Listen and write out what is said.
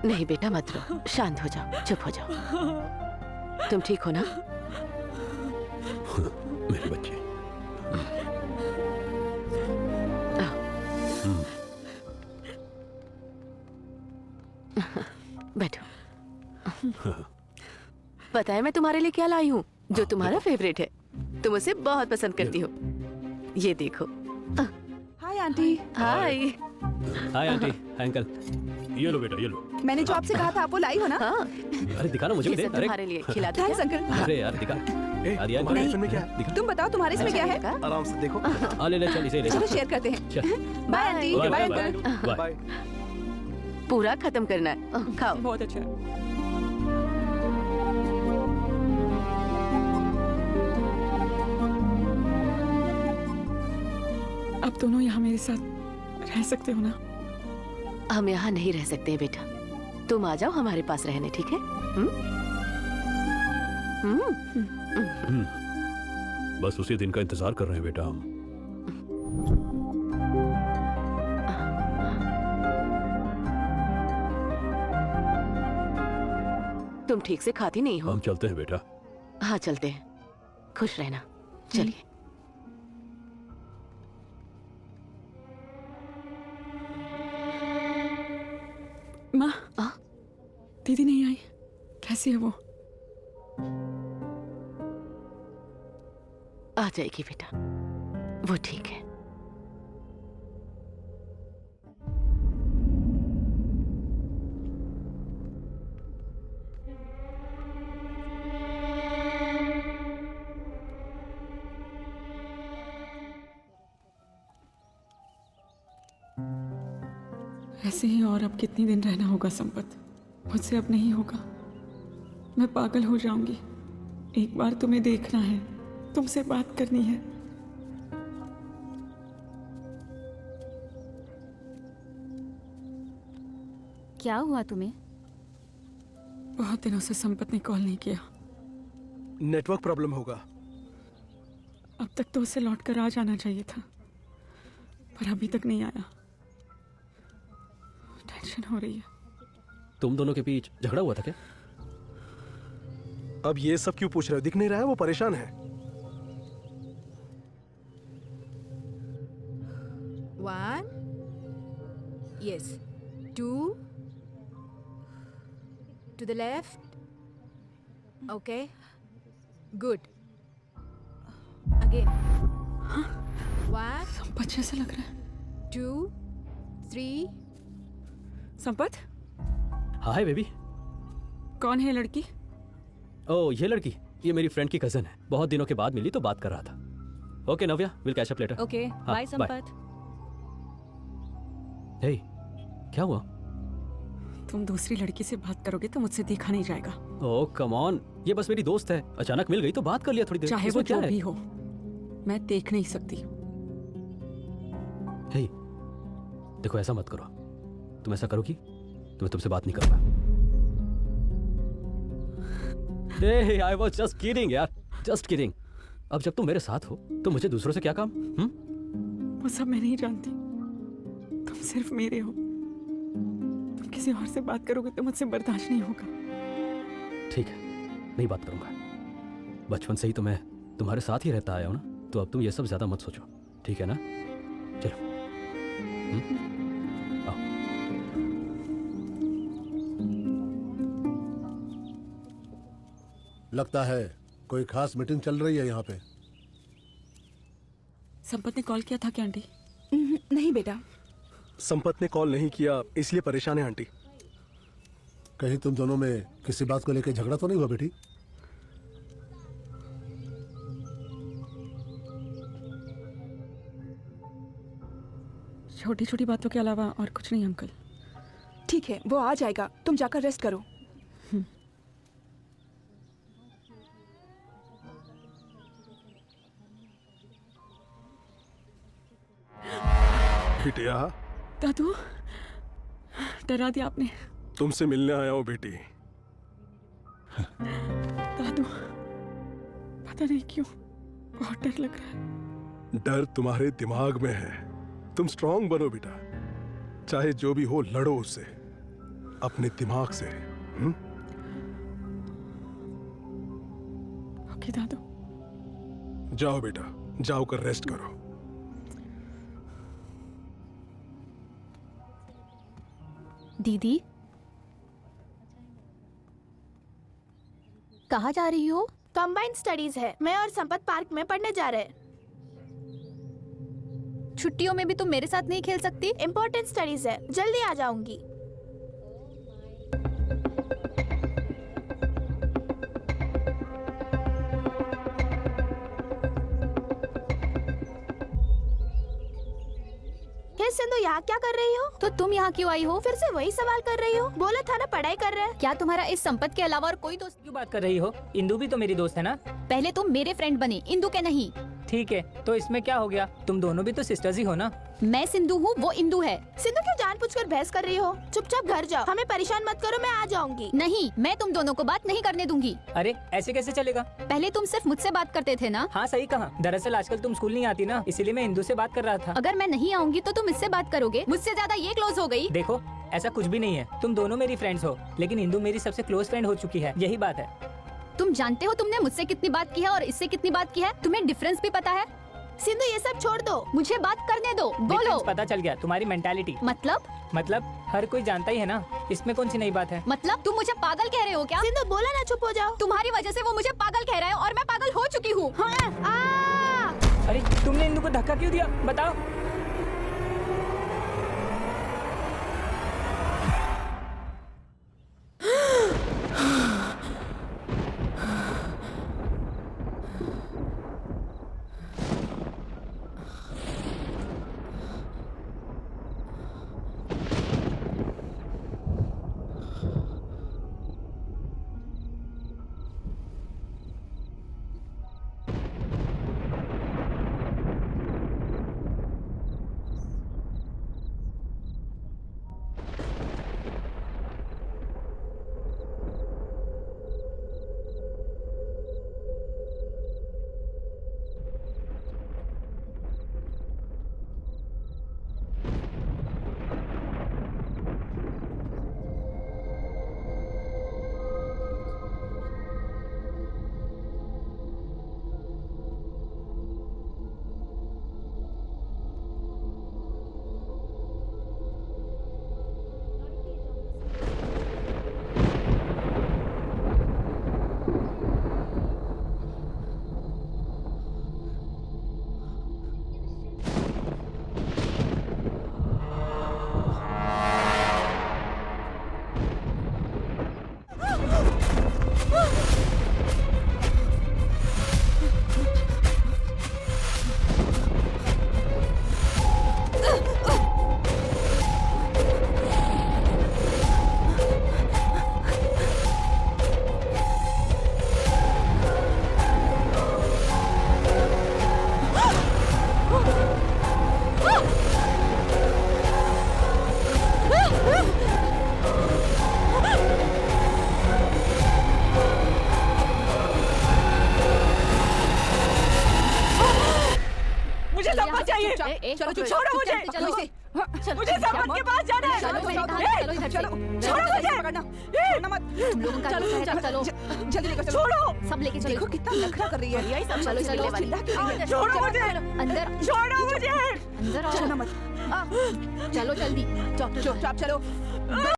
नहीं बेटा मत रो, शांत हो जाओ, चुप हो जाओ। तुम ठीक हो ना? मेरी बच्ची। बैठो। पता है मैं तुम्हारे लिए क्या लाई हूँ, जो तुम्हारा फेवरेट है। तुम उसे बहुत पसंद करती हो। ये देखो। Hi aunty. Hi. Hi aunty, hi uncle. ये लो बेटा, ये लो। मैंने जो आपसे कहा था आप वो लाई हो ना? हाँ, अरे दिखा ना मुझे भी ये दे। सब अरे तुम्हारे लिए खिला दूं थैंक्स क्या? अंकल। अरे यार दिखा। यार तुम्हारे नहीं, टिफिन में क्या है? दिखा। तुम बताओ तुम्हारे इसमें क्या है? अच्छा, आराम से देखो। ले ले, चल इसे ले। चलो शेयर करते हैं। चल। Bye aunty. Bye, bye bye, uncle. Bye. Bye. पूरा खत्म करना है। खाओ। बहुत अच्छा। अब दोनों यहाँ मेरे साथ रह सकते हो ना? हम यहाँ नहीं रह सकते बेटा, तुम आ जाओ हमारे पास रहने, ठीक है? बस उसी दिन का इंतजार कर रहे हैं बेटा हम। तुम ठीक से खाती नहीं हो। हम चलते हैं बेटा। हाँ चलते हैं, खुश रहना। चलिए। माँ, आ? दीदी नहीं आई, कैसी है वो? आ जाएगी बेटा, वो ठीक है। ऐसे ही और अब कितनी दिन रहना होगा संपत? मुझसे अब नहीं होगा, मैं पागल हो जाऊंगी। एक बार तुम्हें देखना है, तुमसे बात करनी है। क्या हुआ तुम्हें? बहुत दिनों से संपत ने कॉल नहीं किया। नेटवर्क प्रॉब्लम होगा। अब तक तो उसे लौट कर आ जाना चाहिए था, पर अभी तक नहीं आया। टेंशन हो रही है। तुम दोनों के बीच झगड़ा हुआ था क्या? अब ये सब क्यों पूछ रहे हो? दिख नहीं रहा है वो परेशान है। One, yes, two, to the left, okay, good, again, one, Sampat जैसा लग रहा है। 2, 3, संपत, हाय बेबी। कौन है लड़की? ओह ये लड़की, ये मेरी फ्रेंड की कजन है। बहुत दिनों के बाद मिली तो बात कर रहा था। Okay Navya, will catch up later. Okay, bye Sampat. Hey, क्या हुआ? तुम दूसरी लड़की से बात करोगे तो मुझसे देखा नहीं जाएगा। ओह कम ऑन, ये बस मेरी दोस्त है। अचानक मिल गई तो बात कर लिया थोड़ी देर। चाहे वो इसमें क्या जो है? भी हो, मैं देख नहीं सकती। हे, देखो ऐसा मत करो। तुम ऐसा करोगी तो मैं तुमसे बात नहीं करूंगा। Hey, I was just kidding यार, just kidding। अब जब तुम मेरे साथ हो तो मुझे दूसरों से क्या काम? वो सब मैं नहीं जानती, तुम सिर्फ मेरे हो। तुम किसी और से बात करोगे तो मुझसे बर्दाश्त नहीं होगा। ठीक है, नहीं बात करूंगा। बचपन से ही तो मैं तुम्हारे साथ ही रहता आया हूं ना, तो अब तुम ये सब ज्यादा मत सोचो, ठीक है ना? चलो। आओ। लगता है कोई खास मीटिंग चल रही है यहाँ पे। संपत ने कॉल किया था क्या आंटी? नहीं बेटा। संपत ने कॉल नहीं किया इसलिए परेशान है आंटी। कहीं तुम दोनों में किसी बात को लेकर झगड़ा तो नहीं हुआ बेटी? छोटी छोटी बातों के अलावा और कुछ नहीं अंकल। ठीक है, वो आ जाएगा, तुम जाकर रेस्ट करो। बिटिया, दादू, डरा दिया आपने। तुमसे मिलने आया हूँ बेटी। दादू, पता नहीं क्यों बहुत डर लग रहा है। डर तुम्हारे दिमाग में है। तुम स्ट्रांग बनो बेटा, चाहे जो भी हो लड़ो उससे। अपने दिमाग से। ओके दादू। जाओ बेटा, जाओ कर रेस्ट करो। दीदी कहाँ जा रही हो? कंबाइंड स्टडीज है, मैं और संपत पार्क में पढ़ने जा रहे हैं। छुट्टियों में भी तुम मेरे साथ नहीं खेल सकती? इम्पोर्टेंट स्टडीज है, जल्दी आ जाऊंगी। हे सिंधु, यहाँ क्या कर रही हो? तो तुम यहाँ क्यों आई हो? फिर से वही सवाल कर रही हो? बोला था ना पढ़ाई कर रहे हैं। क्या तुम्हारा इस संपत के अलावा और कोई दोस्त? क्यों बात कर रही हो? इंदु भी तो मेरी दोस्त है ना। पहले तुम मेरे फ्रेंड बने, इंदु के नहीं। ठीक है, तो इसमें क्या हो गया? तुम दोनों भी तो सिस्टर्स ही हो ना। मैं सिंधु हूँ, वो इंदु है। सिंधु क्यों जानबूझकर बहस कर रही हो? चुपचाप घर जाओ, हमें परेशान मत करो, मैं आ जाऊंगी। नहीं, मैं तुम दोनों को बात नहीं करने दूंगी। अरे ऐसे कैसे चलेगा? पहले तुम सिर्फ मुझसे बात करते थे ना। हाँ सही कहा। दरअसल आजकल तुम स्कूल नहीं आती ना, इसीलिए मैं इंदु से बात कर रहा था। अगर मैं नहीं आऊंगी तो तुम इससे बात करोगे। मुझसे ज्यादा ये क्लोज हो गई। देखो, ऐसा कुछ भी नहीं है। तुम दोनों मेरी फ्रेंड्स हो, लेकिन इंदु मेरी सबसे क्लोज फ्रेंड हो चुकी है, यही बात है। तुम जानते हो तुमने मुझसे कितनी बात की है और इससे कितनी बात की है? तुम्हें डिफरेंस भी पता है? सिंधु ये सब छोड़ दो, मुझे बात करने दो। बोलो। Difference पता चल गया, तुम्हारी मेंटालिटी। मतलब हर कोई जानता ही है ना, इसमें कौन सी नई बात है? मतलब तुम मुझे पागल कह रहे हो क्या? सिंधु बोला ना चुप हो जाओ। तुम्हारी वजह से वो मुझे पागल कह रहा है और मैं पागल हो चुकी हूँ। अरे तुमने इंदु को धक्का क्यों दिया, बताओ? चलो छोड़ो मुझे, मुझे संपत के पास जाना है। चलो तुम लोगों का चलो जल्दी लेकर चलो। छोड़ो, सब लेके चलो। देखो कितना नखरा कर रही है। यही सब चलो चलो छोड़ो मुझे, अंदर, छोड़ो मुझे, अंदर चलो मत, चलो जल्दी। चुपचाप चलो।